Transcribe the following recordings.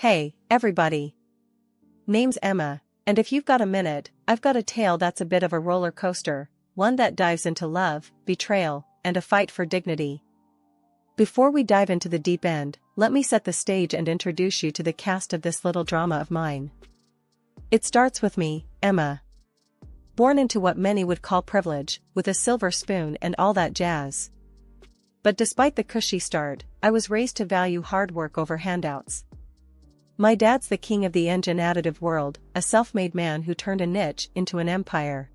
Hey, everybody. Name's Emma, and if you've got a minute, I've got a tale that's a bit of a roller coaster, one that dives into love, betrayal, and a fight for dignity. Before we dive into the deep end, let me set the stage and introduce you to the cast of this little drama of mine. It starts with me, Emma. Born into what many would call privilege, with a silver spoon and all that jazz. But despite the cushy start, I was raised to value hard work over handouts. My dad's the king of the engine additive world, a self-made man who turned a niche into an empire.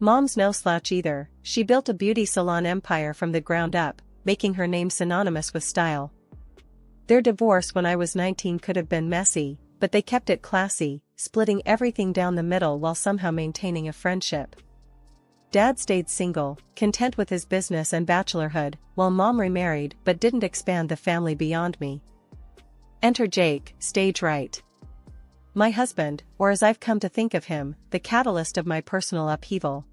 Mom's no slouch either, she built a beauty salon empire from the ground up, making her name synonymous with style. Their divorce when I was 19 could have been messy, but they kept it classy, splitting everything down the middle while somehow maintaining a friendship. Dad stayed single, content with his business and bachelorhood, while Mom remarried but didn't expand the family beyond me. Enter Jake, stage right. My husband, or as I've come to think of him, the catalyst of my personal upheaval.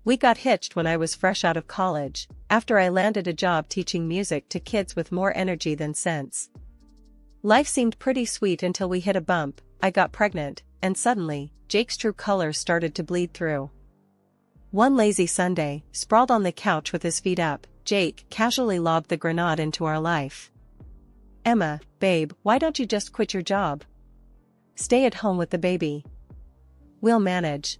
We got hitched when I was fresh out of college, after I landed a job teaching music to kids with more energy than sense. Life seemed pretty sweet until we hit a bump, I got pregnant, and suddenly, Jake's true colors started to bleed through. One lazy Sunday, sprawled on the couch with his feet up, Jake casually lobbed the grenade into our life. Emma, babe, why don't you just quit your job? Stay at home with the baby. We'll manage.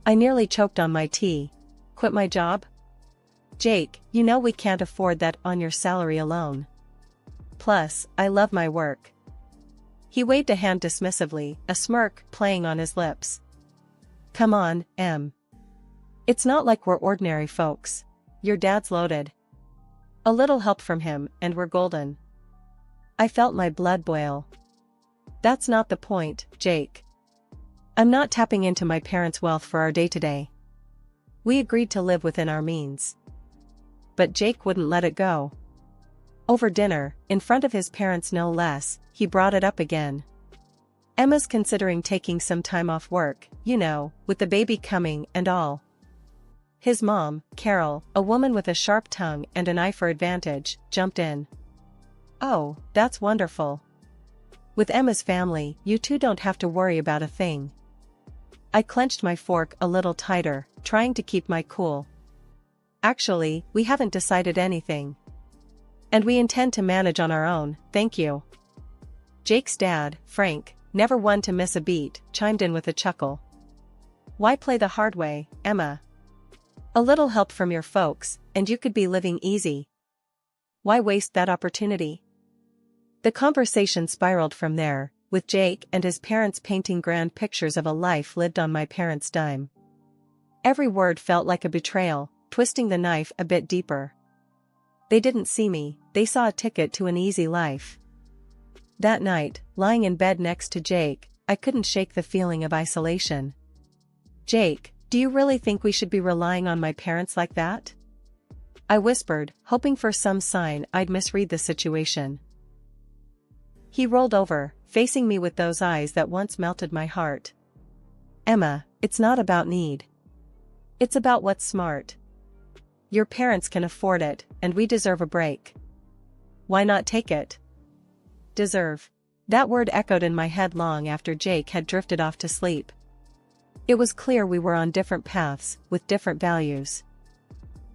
I nearly choked on my tea. Quit my job? Jake, you know we can't afford that on your salary alone. Plus, I love my work. He waved a hand dismissively, a smirk playing on his lips. Come on, Em. It's not like we're ordinary folks. Your dad's loaded. A little help from him, and we're golden. I felt my blood boil. That's not the point, Jake. I'm not tapping into my parents' wealth for our day-to-day. We agreed to live within our means. But Jake wouldn't let it go. Over dinner, in front of his parents no less, he brought it up again. Emma's considering taking some time off work, you know, with the baby coming and all. His mom, Carol, a woman with a sharp tongue and an eye for advantage, jumped in. Oh, that's wonderful. With Emma's family, you two don't have to worry about a thing. I clenched my fork a little tighter, trying to keep my cool. Actually, we haven't decided anything. And we intend to manage on our own, thank you. Jake's dad, Frank, never one to miss a beat, chimed in with a chuckle. Why play the hard way, Emma? A little help from your folks, and you could be living easy. Why waste that opportunity? The conversation spiraled from there, with Jake and his parents painting grand pictures of a life lived on my parents' dime. Every word felt like a betrayal, twisting the knife a bit deeper. They didn't see me, they saw a ticket to an easy life. That night, lying in bed next to Jake, I couldn't shake the feeling of isolation. Jake, do you really think we should be relying on my parents like that? I whispered, hoping for some sign I'd misread the situation. He rolled over, facing me with those eyes that once melted my heart. Emma, it's not about need. It's about what's smart. Your parents can afford it, and we deserve a break. Why not take it? Deserve. That word echoed in my head long after Jake had drifted off to sleep. It was clear we were on different paths, with different values.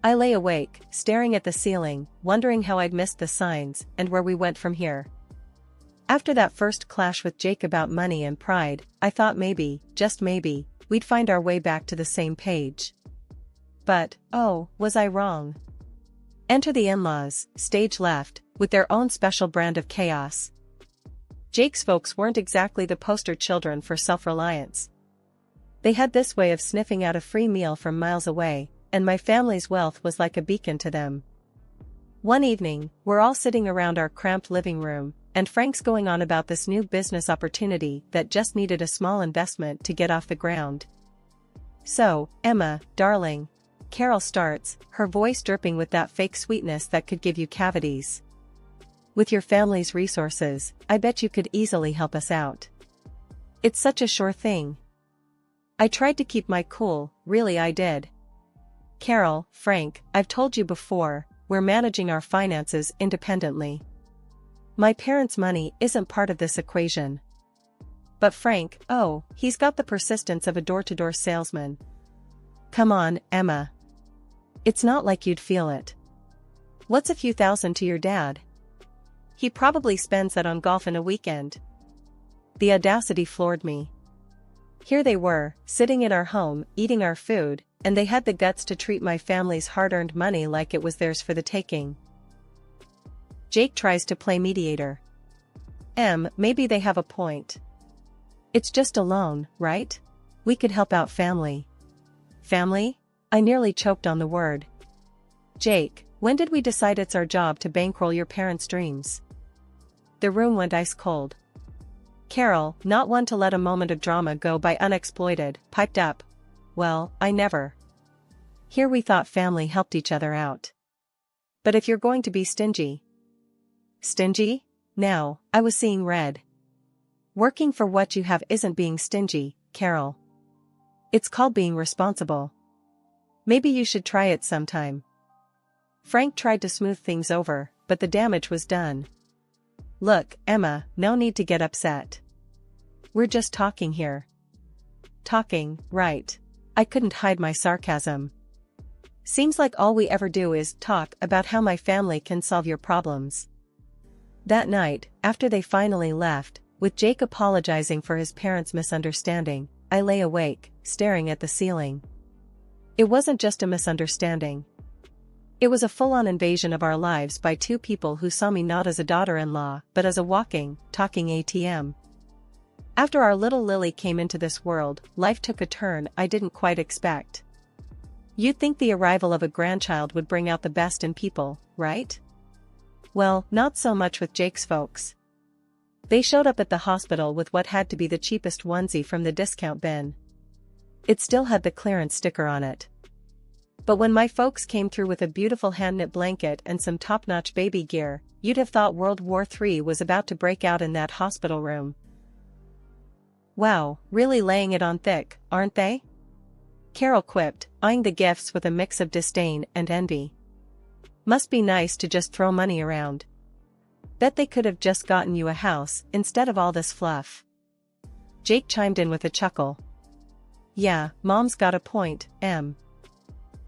I lay awake, staring at the ceiling, wondering how I'd missed the signs, and where we went from here. After that first clash with Jake about money and pride, I thought maybe, just maybe, we'd find our way back to the same page. But, oh, was I wrong? Enter the in-laws, stage left, with their own special brand of chaos. Jake's folks weren't exactly the poster children for self-reliance. They had this way of sniffing out a free meal from miles away, and my family's wealth was like a beacon to them. One evening, we're all sitting around our cramped living room, and Frank's going on about this new business opportunity that just needed a small investment to get off the ground. So, Emma, darling, Carol starts, her voice dripping with that fake sweetness that could give you cavities. With your family's resources, I bet you could easily help us out. It's such a sure thing. I tried to keep my cool, really I did. Carol, Frank, I've told you before, we're managing our finances independently. My parents' money isn't part of this equation. But Frank, oh, he's got the persistence of a door-to-door salesman. Come on, Emma. It's not like you'd feel it. What's a few thousand to your dad? He probably spends that on golf in a weekend. The audacity floored me. Here they were, sitting in our home, eating our food, and they had the guts to treat my family's hard-earned money like it was theirs for the taking. Jake tries to play mediator. Maybe they have a point. It's just a loan, right? We could help out family. Family? I nearly choked on the word. Jake, when did we decide it's our job to bankroll your parents' dreams? The room went ice cold. Carol, not one to let a moment of drama go by unexploited, piped up. Well, I never. Here we thought family helped each other out. But if you're going to be stingy. Stingy? Now, I was seeing red. Working for what you have isn't being stingy, Carol. It's called being responsible. Maybe you should try it sometime. Frank tried to smooth things over, but the damage was done. Look, Emma, no need to get upset. We're just talking here. Talking, right. I couldn't hide my sarcasm. Seems like all we ever do is talk about how my family can solve your problems. That night, after they finally left, with Jake apologizing for his parents' misunderstanding, I lay awake, staring at the ceiling. It wasn't just a misunderstanding. It was a full-on invasion of our lives by two people who saw me not as a daughter-in-law, but as a walking, talking ATM. After our little Lily came into this world, life took a turn I didn't quite expect. You'd think the arrival of a grandchild would bring out the best in people, right? Well, not so much with Jake's folks. They showed up at the hospital with what had to be the cheapest onesie from the discount bin. It still had the clearance sticker on it. But when my folks came through with a beautiful hand-knit blanket and some top-notch baby gear, you'd have thought World War III was about to break out in that hospital room. Wow, really laying it on thick, aren't they? Carol quipped, eyeing the gifts with a mix of disdain and envy. Must be nice to just throw money around. Bet they could have just gotten you a house instead of all this fluff. Jake chimed in with a chuckle. Yeah, Mom's got a point, Em.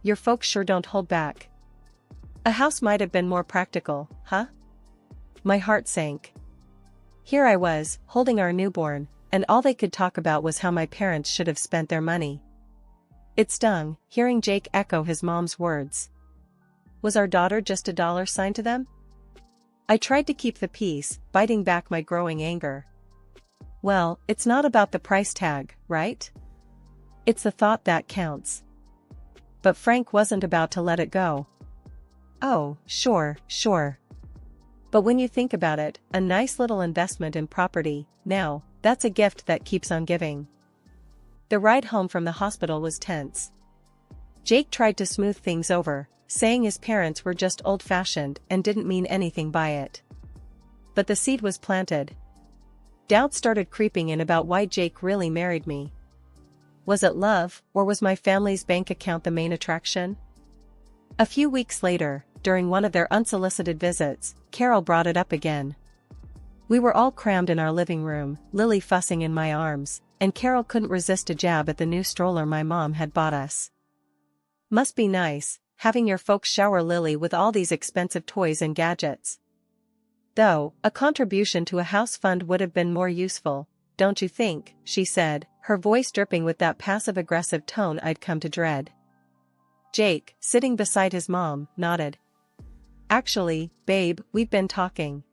Your folks sure don't hold back. A house might have been more practical, huh? My heart sank. Here I was, holding our newborn, and all they could talk about was how my parents should have spent their money. It stung, hearing Jake echo his mom's words. Was our daughter just a dollar sign to them? I tried to keep the peace, biting back my growing anger. Well, it's not about the price tag, right? It's the thought that counts. But Frank wasn't about to let it go. Oh, sure. But when you think about it, a nice little investment in property, now, that's a gift that keeps on giving. The ride home from the hospital was tense. Jake tried to smooth things over, saying his parents were just old-fashioned and didn't mean anything by it. But the seed was planted. Doubts started creeping in about why Jake really married me. Was it love, or was my family's bank account the main attraction? A few weeks later, during one of their unsolicited visits, Carol brought it up again. We were all crammed in our living room, Lily fussing in my arms, and Carol couldn't resist a jab at the new stroller my mom had bought us. Must be nice, having your folks shower Lily with all these expensive toys and gadgets. Though, a contribution to a house fund would have been more useful, don't you think, she said, her voice dripping with that passive-aggressive tone I'd come to dread. Jake, sitting beside his mom, nodded. Actually, babe, we've been talking.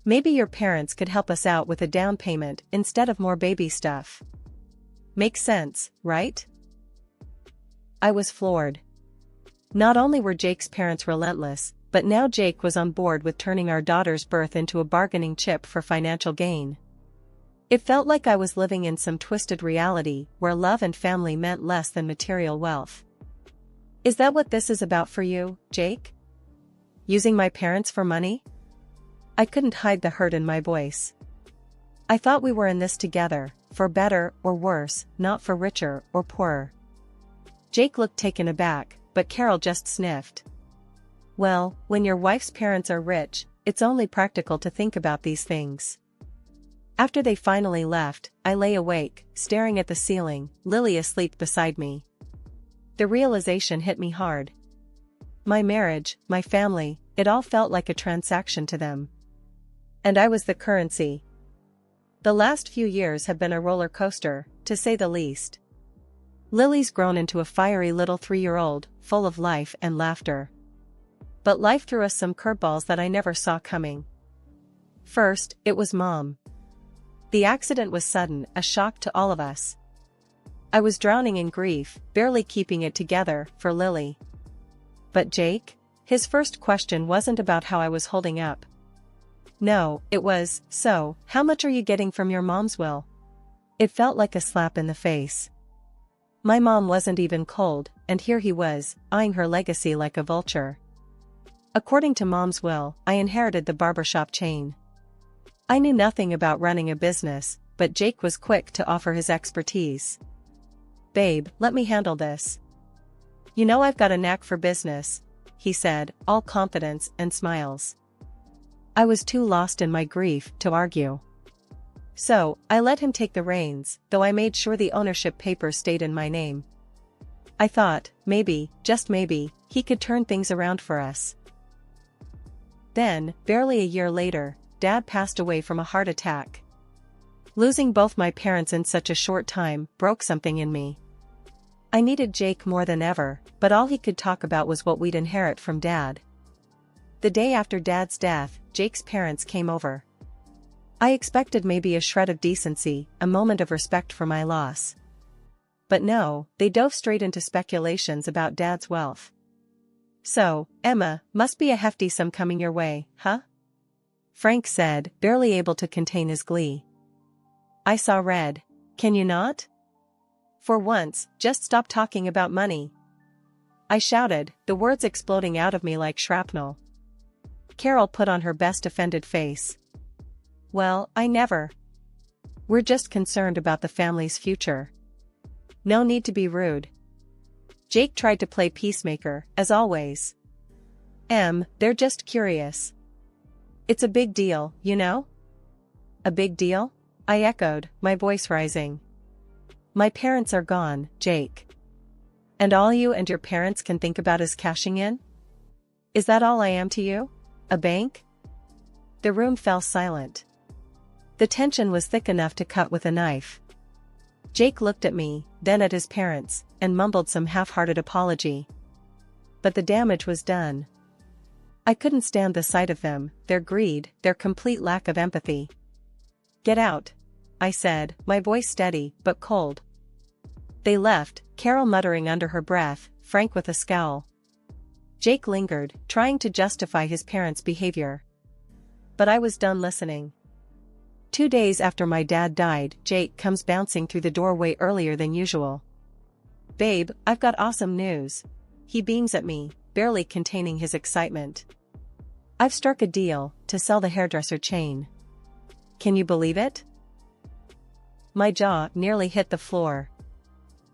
Maybe your parents could help us out with a down payment instead of more baby stuff. Makes sense, right? I was floored. Not only were Jake's parents relentless, but now Jake was on board with turning our daughter's birth into a bargaining chip for financial gain. It felt like I was living in some twisted reality where love and family meant less than material wealth. Is that what this is about for you, Jake? Using my parents for money? I couldn't hide the hurt in my voice. I thought we were in this together, for better or worse, not for richer or poorer. Jake looked taken aback, but Carol just sniffed. Well, when your wife's parents are rich, it's only practical to think about these things. After they finally left, I lay awake, staring at the ceiling, Lily asleep beside me. The realization hit me hard. My marriage, my family, it all felt like a transaction to them. And I was the currency. The last few years have been a roller coaster, to say the least. Lily's grown into a fiery little 3-year-old, full of life and laughter. But life threw us some curveballs that I never saw coming. First, it was Mom. The accident was sudden, a shock to all of us. I was drowning in grief, barely keeping it together, for Lily. But Jake? His first question wasn't about how I was holding up. No, it was, so, how much are you getting from your mom's will? It felt like a slap in the face. My mom wasn't even cold, and here he was, eyeing her legacy like a vulture. According to Mom's will, I inherited the barbershop chain. I knew nothing about running a business, but Jake was quick to offer his expertise. "Babe, let me handle this. You know I've got a knack for business," he said, all confidence and smiles. I was too lost in my grief to argue. So, I let him take the reins, though I made sure the ownership papers stayed in my name. I thought, maybe, just maybe, he could turn things around for us. Then, barely a year later, Dad passed away from a heart attack. Losing both my parents in such a short time broke something in me. I needed Jake more than ever, but all he could talk about was what we'd inherit from Dad. The day after Dad's death, Jake's parents came over. I expected maybe a shred of decency, a moment of respect for my loss. But no, they dove straight into speculations about Dad's wealth. "So, Emma, must be a hefty sum coming your way, huh?" Frank said, barely able to contain his glee. I saw red. "Can you not? For once, just stop talking about money," I shouted, the words exploding out of me like shrapnel. Carol put on her best offended face. "Well, I never. We're just concerned about the family's future. No need to be rude." Jake tried to play peacemaker, as always. They're just curious. It's a big deal, you know?" "A big deal?" I echoed, my voice rising. "My parents are gone, Jake. And all you and your parents can think about is cashing in? Is that all I am to you? A bank?" The room fell silent. The tension was thick enough to cut with a knife. Jake looked at me, then at his parents, and mumbled some half-hearted apology. But the damage was done. I couldn't stand the sight of them, their greed, their complete lack of empathy. "Get out," I said, my voice steady, but cold. They left, Carol muttering under her breath, Frank with a scowl. Jake lingered, trying to justify his parents' behavior. But I was done listening. 2 days after my dad died, Jake comes bouncing through the doorway earlier than usual. "Babe, I've got awesome news." He beams at me, barely containing his excitement. "I've struck a deal, to sell the hairdresser chain. Can you believe it?" My jaw nearly hit the floor.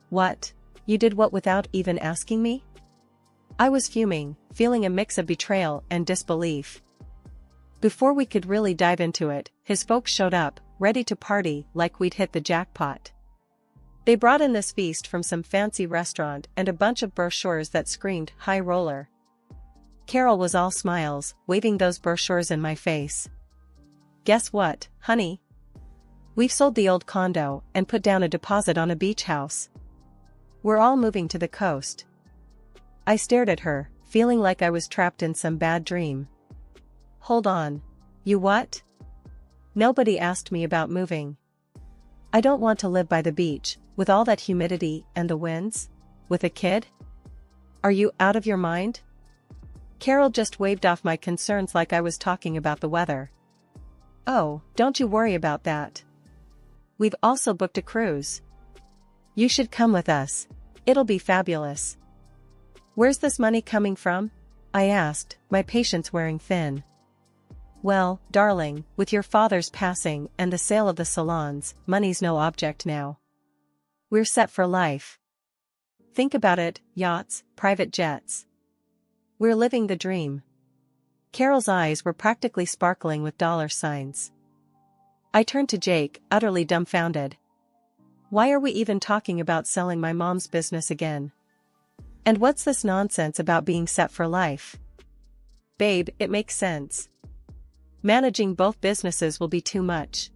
"What? You did what without even asking me?" I was fuming, feeling a mix of betrayal and disbelief. Before we could really dive into it, his folks showed up, ready to party like we'd hit the jackpot. They brought in this feast from some fancy restaurant and a bunch of brochures that screamed high roller. Carol was all smiles, waving those brochures in my face. "Guess what, honey? We've sold the old condo and put down a deposit on a beach house. We're all moving to the coast." I stared at her, feeling like I was trapped in some bad dream. "Hold on. You what?" "Nobody asked me about moving. I don't want to live by the beach, with all that humidity and the winds, with a kid. Are you out of your mind?" Carol just waved off my concerns like I was talking about the weather. "Oh, don't you worry about that. We've also booked a cruise. You should come with us. It'll be fabulous." "Where's this money coming from?" I asked, my patience wearing thin. "Well, darling, with your father's passing and the sale of the salons, money's no object now. We're set for life. Think about it, yachts, private jets. We're living the dream." Carol's eyes were practically sparkling with dollar signs. I turned to Jake, utterly dumbfounded. Why are we even talking about selling my mom's business again? And what's this nonsense about being set for life? Babe, it makes sense. Managing both businesses will be too much.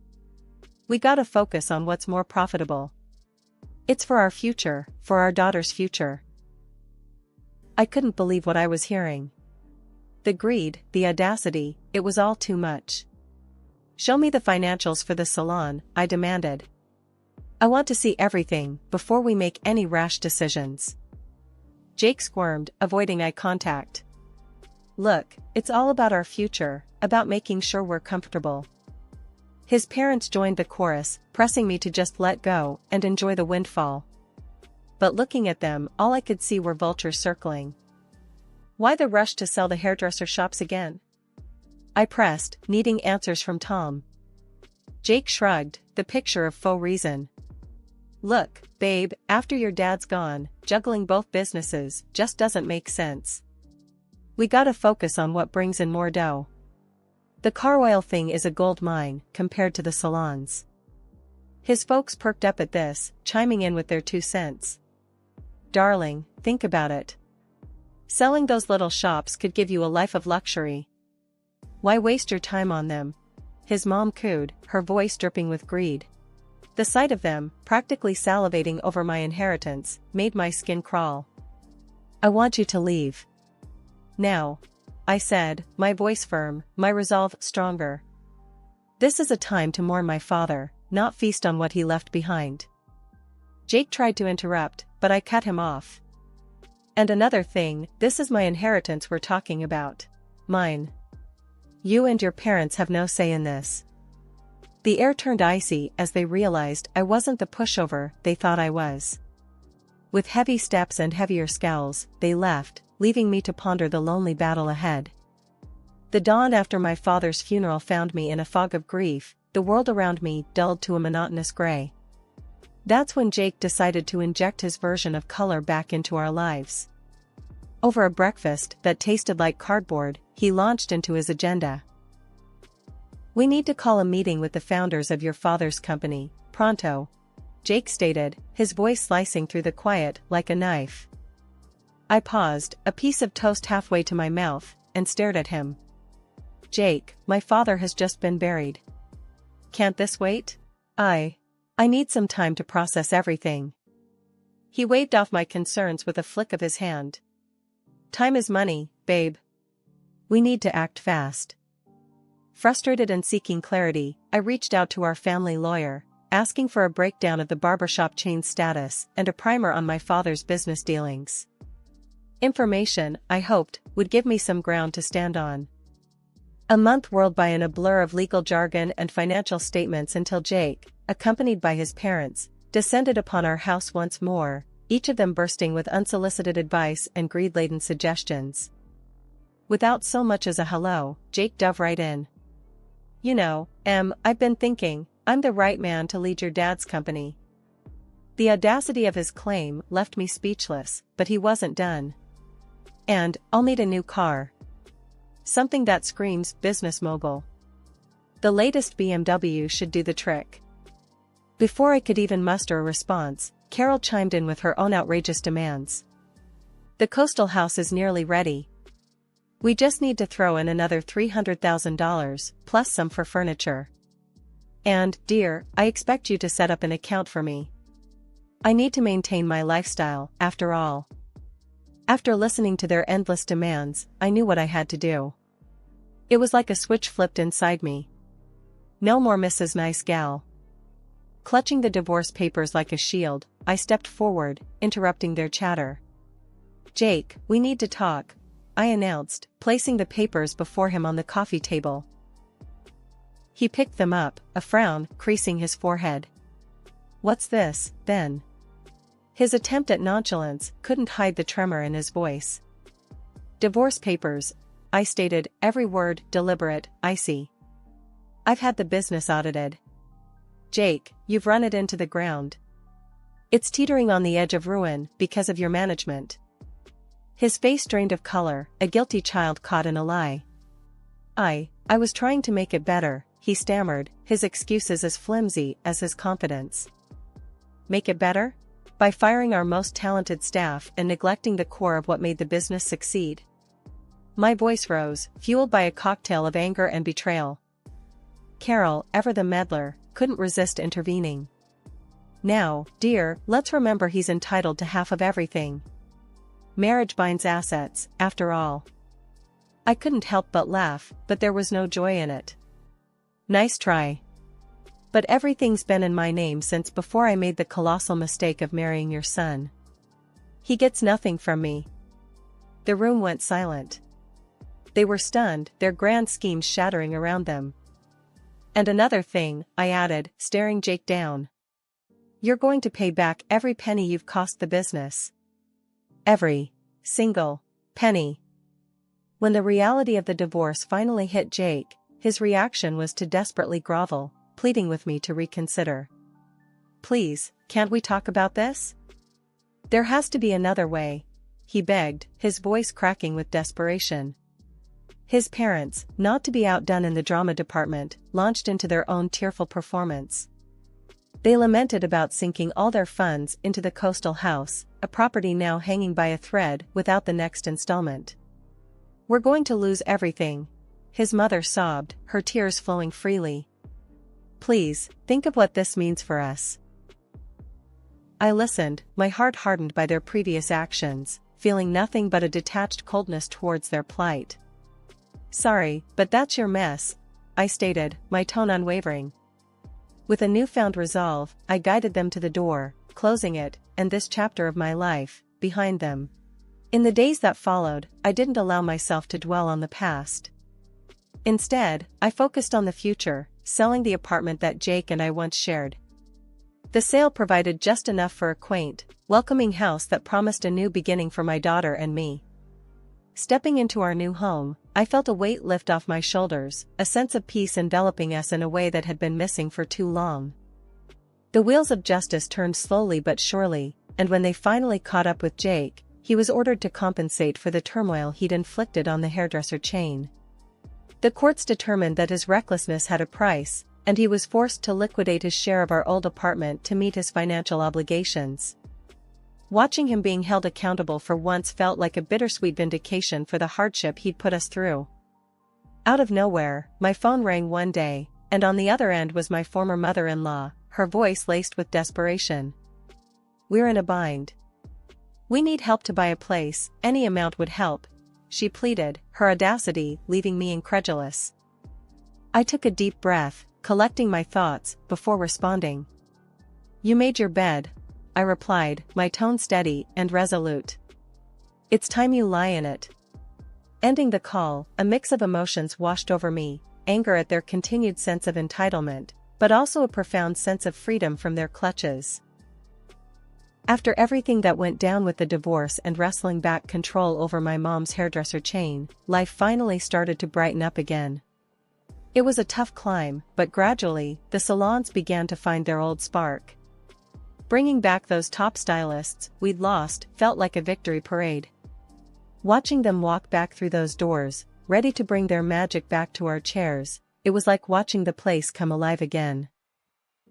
We gotta focus on what's more profitable. It's for our future, for our daughter's future. I couldn't believe what I was hearing. The greed, the audacity, it was all too much. Show me the financials for the salon, I demanded. I want to see everything before we make any rash decisions. Jake squirmed, avoiding eye contact. Look, it's all about our future, about making sure we're comfortable. His parents joined the chorus, pressing me to just let go and enjoy the windfall. But looking at them, all I could see were vultures circling. Why the rush to sell the hairdresser shops again? I pressed, needing answers from Tom. Jake shrugged, the picture of faux reason. Look, babe, after your dad's gone, juggling both businesses just doesn't make sense. We gotta focus on what brings in more dough. The car oil thing is a gold mine, compared to the salons. His folks perked up at this, chiming in with their 2 cents. Darling, think about it. Selling those little shops could give you a life of luxury. Why waste your time on them? His mom cooed, her voice dripping with greed. The sight of them, practically salivating over my inheritance, made my skin crawl. I want you to leave. Now, I said, my voice firm, my resolve stronger. This is a time to mourn my father, not feast on what he left behind. Jake tried to interrupt, but I cut him off. And another thing, this is my inheritance we're talking about. Mine. You and your parents have no say in this. The air turned icy as they realized I wasn't the pushover they thought I was. With heavy steps and heavier scowls, they left, leaving me to ponder the lonely battle ahead. The dawn after my father's funeral found me in a fog of grief, the world around me dulled to a monotonous gray. That's when Jake decided to inject his version of color back into our lives. Over a breakfast that tasted like cardboard, he launched into his agenda. We need to call a meeting with the founders of your father's company, pronto, Jake stated, his voice slicing through the quiet like a knife. I paused, a piece of toast halfway to my mouth, and stared at him. Jake, my father has just been buried. Can't this wait? I need some time to process everything. He waved off my concerns with a flick of his hand. Time is money, babe. We need to act fast. Frustrated and seeking clarity, I reached out to our family lawyer, asking for a breakdown of the barbershop chain's status and a primer on my father's business dealings. Information, I hoped, would give me some ground to stand on. A month whirled by in a blur of legal jargon and financial statements until Jake, accompanied by his parents, descended upon our house once more, each of them bursting with unsolicited advice and greed-laden suggestions. Without so much as a hello, Jake dove right in. You know, I've been thinking, I'm the right man to lead your dad's company. The audacity of his claim left me speechless, but he wasn't done. And, I'll need a new car. Something that screams business mogul. The latest BMW should do the trick. Before I could even muster a response, Carol chimed in with her own outrageous demands. The coastal house is nearly ready. We just need to throw in another $300,000, plus some for furniture. And, dear, I expect you to set up an account for me. I need to maintain my lifestyle, after all. After listening to their endless demands, I knew what I had to do. It was like a switch flipped inside me. No more Mrs. Nice Gal. Clutching the divorce papers like a shield, I stepped forward, interrupting their chatter. Jake, we need to talk, I announced, placing the papers before him on the coffee table. He picked them up, a frown creasing his forehead. What's this, then? His attempt at nonchalance couldn't hide the tremor in his voice. Divorce papers, I stated, every word deliberate, icy. I've had the business audited. Jake, you've run it into the ground. It's teetering on the edge of ruin because of your management. His face drained of color, a guilty child caught in a lie. I was trying to make it better, he stammered, his excuses as flimsy as his confidence. Make it better? By firing our most talented staff and neglecting the core of what made the business succeed. My voice rose, fueled by a cocktail of anger and betrayal. Carol, ever the meddler, couldn't resist intervening. Now, dear, let's remember he's entitled to half of everything. Marriage binds assets, after all. I couldn't help but laugh, but there was no joy in it. Nice try. But everything's been in my name since before I made the colossal mistake of marrying your son. He gets nothing from me. The room went silent. They were stunned, their grand schemes shattering around them. And another thing, I added, staring Jake down. You're going to pay back every penny you've cost the business. Every single penny. When the reality of the divorce finally hit Jake, his reaction was to desperately grovel, pleading with me to reconsider. Please, can't we talk about this? There has to be another way, he begged, his voice cracking with desperation. His parents, not to be outdone in the drama department, launched into their own tearful performance. They lamented about sinking all their funds into the coastal house, a property now hanging by a thread without the next installment. We're going to lose everything, his mother sobbed, her tears flowing freely. Please, think of what this means for us. I listened, my heart hardened by their previous actions, feeling nothing but a detached coldness towards their plight. Sorry, but that's your mess, I stated, my tone unwavering. With a newfound resolve, I guided them to the door, closing it, and this chapter of my life, behind them. In the days that followed, I didn't allow myself to dwell on the past. Instead, I focused on the future, selling the apartment that Jake and I once shared. The sale provided just enough for a quaint, welcoming house that promised a new beginning for my daughter and me. Stepping into our new home, I felt a weight lift off my shoulders, a sense of peace enveloping us in a way that had been missing for too long. The wheels of justice turned slowly but surely, and when they finally caught up with Jake, he was ordered to compensate for the turmoil he'd inflicted on the hairdresser chain. The courts determined that his recklessness had a price, and he was forced to liquidate his share of our old apartment to meet his financial obligations. Watching him being held accountable for once felt like a bittersweet vindication for the hardship he'd put us through. Out of nowhere, my phone rang one day, and on the other end was my former mother-in-law, her voice laced with desperation. We're in a bind. We need help to buy a place, any amount would help, she pleaded, her audacity leaving me incredulous. I took a deep breath, collecting my thoughts, before responding. You made your bed, I replied, my tone steady and resolute. It's time you lie in it. Ending the call, a mix of emotions washed over me, anger at their continued sense of entitlement, but also a profound sense of freedom from their clutches. After everything that went down with the divorce and wrestling back control over my mom's hairdresser chain, life finally started to brighten up again. It was a tough climb, but gradually, the salons began to find their old spark. Bringing back those top stylists we'd lost felt like a victory parade. Watching them walk back through those doors, ready to bring their magic back to our chairs, it was like watching the place come alive again.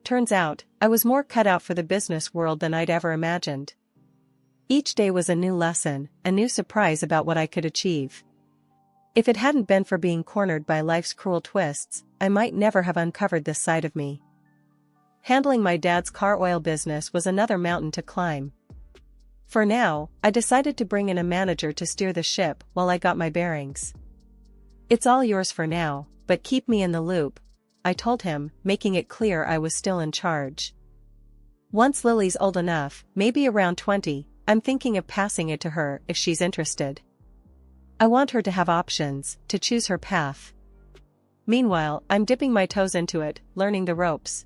Turns out, I was more cut out for the business world than I'd ever imagined. Each day was a new lesson, a new surprise about what I could achieve. If it hadn't been for being cornered by life's cruel twists, I might never have uncovered this side of me. Handling my dad's car oil business was another mountain to climb. For now, I decided to bring in a manager to steer the ship while I got my bearings. It's all yours for now, but keep me in the loop, I told him, making it clear I was still in charge. Once Lily's old enough, maybe around 20, I'm thinking of passing it to her if she's interested. I want her to have options, to choose her path. Meanwhile, I'm dipping my toes into it, learning the ropes.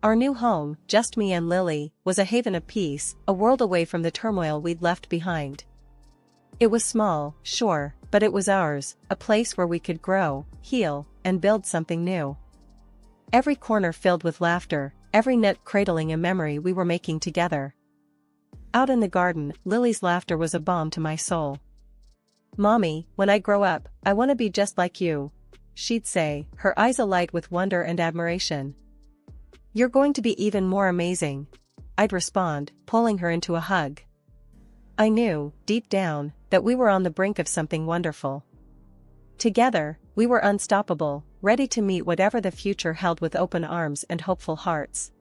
Our new home, just me and Lily, was a haven of peace, a world away from the turmoil we'd left behind. It was small, sure, but it was ours, a place where we could grow, heal, and build something new. Every corner filled with laughter, every nook cradling a memory we were making together. Out in the garden, Lily's laughter was a balm to my soul. "Mommy, when I grow up, I want to be just like you," she'd say, her eyes alight with wonder and admiration. "You're going to be even more amazing," I'd respond, pulling her into a hug. I knew, deep down, that we were on the brink of something wonderful. Together, we were unstoppable, ready to meet whatever the future held with open arms and hopeful hearts.